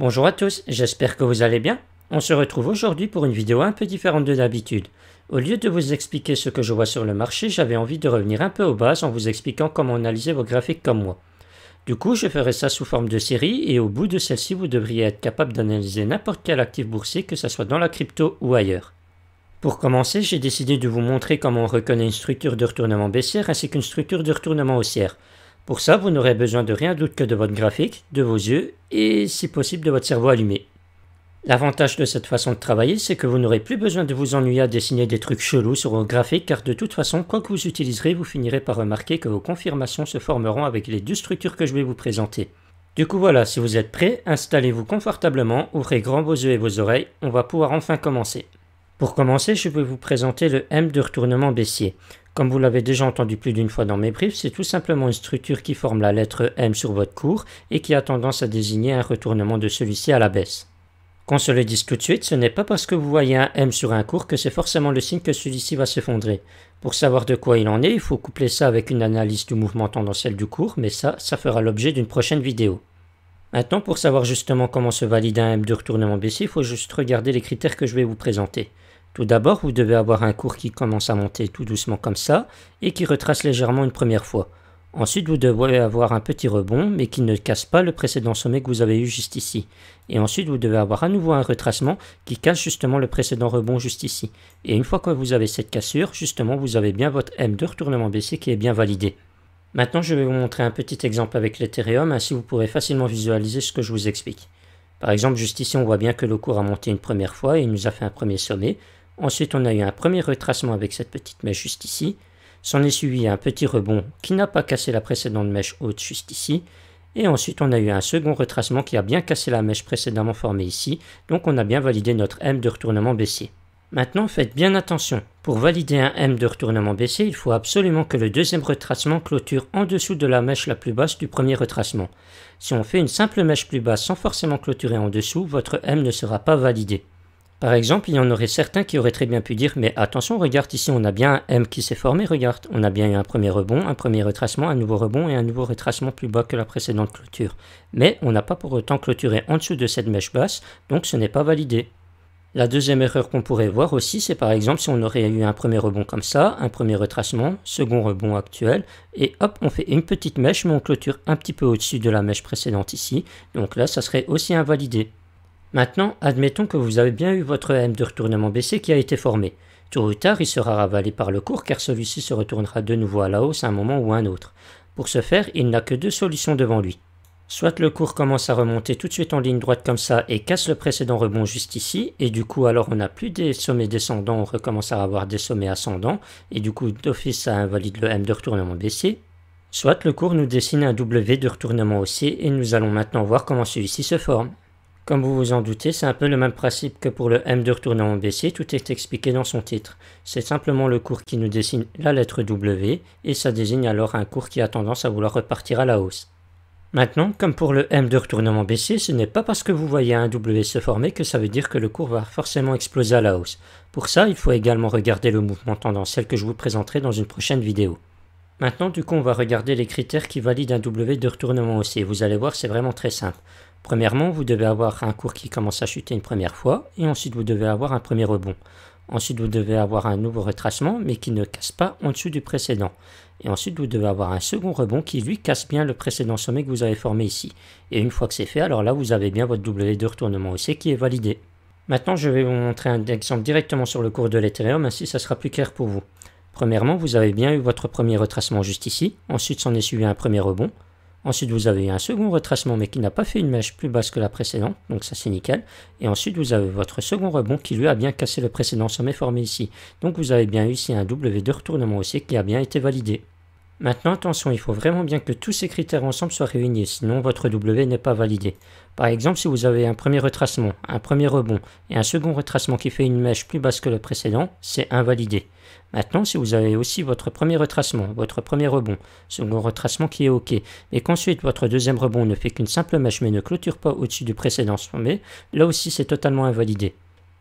Bonjour à tous, j'espère que vous allez bien. On se retrouve aujourd'hui pour une vidéo un peu différente de d'habitude. Au lieu de vous expliquer ce que je vois sur le marché, j'avais envie de revenir un peu aux bases en vous expliquant comment analyser vos graphiques comme moi. Du coup, je ferai ça sous forme de série et au bout de celle-ci, vous devriez être capable d'analyser n'importe quel actif boursier, que ce soit dans la crypto ou ailleurs. Pour commencer, j'ai décidé de vous montrer comment on reconnaît une structure de retournement baissière ainsi qu'une structure de retournement haussière. Pour ça, vous n'aurez besoin de rien d'autre que de votre graphique, de vos yeux et, si possible, de votre cerveau allumé. L'avantage de cette façon de travailler, c'est que vous n'aurez plus besoin de vous ennuyer à dessiner des trucs chelous sur vos graphiques, car de toute façon, quoi que vous utiliserez, vous finirez par remarquer que vos confirmations se formeront avec les deux structures que je vais vous présenter. Du coup voilà, si vous êtes prêts, installez-vous confortablement, ouvrez grand vos yeux et vos oreilles, on va pouvoir enfin commencer. Pour commencer, je vais vous présenter le M de retournement baissier. Comme vous l'avez déjà entendu plus d'une fois dans mes briefs, c'est tout simplement une structure qui forme la lettre M sur votre cours et qui a tendance à désigner un retournement de celui-ci à la baisse. Qu'on se le dise tout de suite, ce n'est pas parce que vous voyez un M sur un cours que c'est forcément le signe que celui-ci va s'effondrer. Pour savoir de quoi il en est, il faut coupler ça avec une analyse du mouvement tendanciel du cours, mais ça fera l'objet d'une prochaine vidéo. Maintenant, pour savoir justement comment se valide un M de retournement baissier, il faut juste regarder les critères que je vais vous présenter. Tout d'abord, vous devez avoir un cours qui commence à monter tout doucement comme ça et qui retrace légèrement une première fois. Ensuite, vous devez avoir un petit rebond mais qui ne casse pas le précédent sommet que vous avez eu juste ici. Et ensuite, vous devez avoir à nouveau un retracement qui casse justement le précédent rebond juste ici. Et une fois que vous avez cette cassure, justement, vous avez bien votre M de retournement baissier qui est bien validé. Maintenant, je vais vous montrer un petit exemple avec l'Ethereum, ainsi vous pourrez facilement visualiser ce que je vous explique. Par exemple, juste ici, on voit bien que le cours a monté une première fois et il nous a fait un premier sommet. Ensuite, on a eu un premier retracement avec cette petite mèche juste ici. S'en est suivi un petit rebond qui n'a pas cassé la précédente mèche haute juste ici. Et ensuite, on a eu un second retracement qui a bien cassé la mèche précédemment formée ici. Donc, on a bien validé notre M de retournement baissier. Maintenant, faites bien attention. Pour valider un M de retournement baissier, il faut absolument que le deuxième retracement clôture en dessous de la mèche la plus basse du premier retracement. Si on fait une simple mèche plus basse sans forcément clôturer en dessous, votre M ne sera pas validé. Par exemple, il y en aurait certains qui auraient très bien pu dire « Mais attention, regarde ici, on a bien un M qui s'est formé, regarde, on a bien eu un premier rebond, un premier retracement, un nouveau rebond et un nouveau retracement plus bas que la précédente clôture. Mais on n'a pas pour autant clôturé en dessous de cette mèche basse, donc ce n'est pas validé. » La deuxième erreur qu'on pourrait voir aussi, c'est par exemple si on aurait eu un premier rebond comme ça, un premier retracement, second rebond actuel, et hop, on fait une petite mèche, mais on clôture un petit peu au-dessus de la mèche précédente ici, donc là, ça serait aussi invalidé. Maintenant, admettons que vous avez bien eu votre M de retournement baissier qui a été formé. Tôt ou tard, il sera ravalé par le cours car celui-ci se retournera de nouveau à la hausse à un moment ou à un autre. Pour ce faire, il n'a que deux solutions devant lui. Soit le cours commence à remonter tout de suite en ligne droite comme ça et casse le précédent rebond juste ici, et du coup alors on n'a plus des sommets descendants, on recommence à avoir des sommets ascendants, et du coup d'office ça invalide le M de retournement baissier. Soit le cours nous dessine un W de retournement haussier et nous allons maintenant voir comment celui-ci se forme. Comme vous vous en doutez, c'est un peu le même principe que pour le M de retournement baissier, tout est expliqué dans son titre. C'est simplement le cours qui nous dessine la lettre W, et ça désigne alors un cours qui a tendance à vouloir repartir à la hausse. Maintenant, comme pour le M de retournement baissier, ce n'est pas parce que vous voyez un W se former que ça veut dire que le cours va forcément exploser à la hausse. Pour ça, il faut également regarder le mouvement tendanciel que je vous présenterai dans une prochaine vidéo. Maintenant, du coup, on va regarder les critères qui valident un W de retournement haussier. Vous allez voir, c'est vraiment très simple. Premièrement, vous devez avoir un cours qui commence à chuter une première fois, et ensuite vous devez avoir un premier rebond. Ensuite, vous devez avoir un nouveau retracement, mais qui ne casse pas en dessous du précédent. Et ensuite, vous devez avoir un second rebond qui, lui, casse bien le précédent sommet que vous avez formé ici. Et une fois que c'est fait, alors là, vous avez bien votre W de retournement haussier qui est validé. Maintenant, je vais vous montrer un exemple directement sur le cours de l'Ethereum, ainsi ça sera plus clair pour vous. Premièrement, vous avez bien eu votre premier retracement juste ici. Ensuite, s'en est suivi un premier rebond. Ensuite, vous avez eu un second retracement, mais qui n'a pas fait une mèche plus basse que la précédente, donc ça c'est nickel. Et ensuite, vous avez votre second rebond qui lui a bien cassé le précédent sommet formé ici. Donc vous avez bien eu ici un W de retournement haussier qui a bien été validé. Maintenant, attention, il faut vraiment bien que tous ces critères ensemble soient réunis, sinon votre W n'est pas validé. Par exemple, si vous avez un premier retracement, un premier rebond et un second retracement qui fait une mèche plus basse que le précédent, c'est invalidé. Maintenant, si vous avez aussi votre premier retracement, votre premier rebond, second retracement qui est OK, et qu'ensuite votre deuxième rebond ne fait qu'une simple mèche mais ne clôture pas au-dessus du précédent sommet, là aussi c'est totalement invalidé.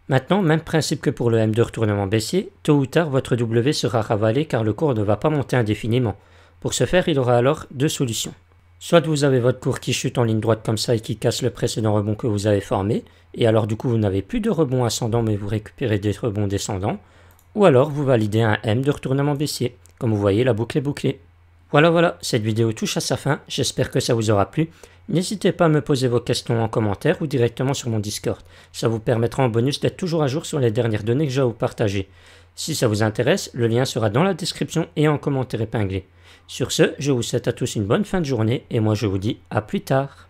Maintenant, même principe que pour le M de retournement baissier, tôt ou tard votre W sera ravalé car le cours ne va pas monter indéfiniment. Pour ce faire, il aura alors deux solutions. Soit vous avez votre cours qui chute en ligne droite comme ça et qui casse le précédent rebond que vous avez formé, et alors du coup vous n'avez plus de rebond ascendant mais vous récupérez des rebonds descendants, ou alors vous validez un M de retournement baissier. Comme vous voyez, la boucle est bouclée. Voilà, cette vidéo touche à sa fin, j'espère que ça vous aura plu. N'hésitez pas à me poser vos questions en commentaire ou directement sur mon Discord. Ça vous permettra en bonus d'être toujours à jour sur les dernières données que j'ai à vous partager. Si ça vous intéresse, le lien sera dans la description et en commentaire épinglé. Sur ce, je vous souhaite à tous une bonne fin de journée et moi je vous dis à plus tard.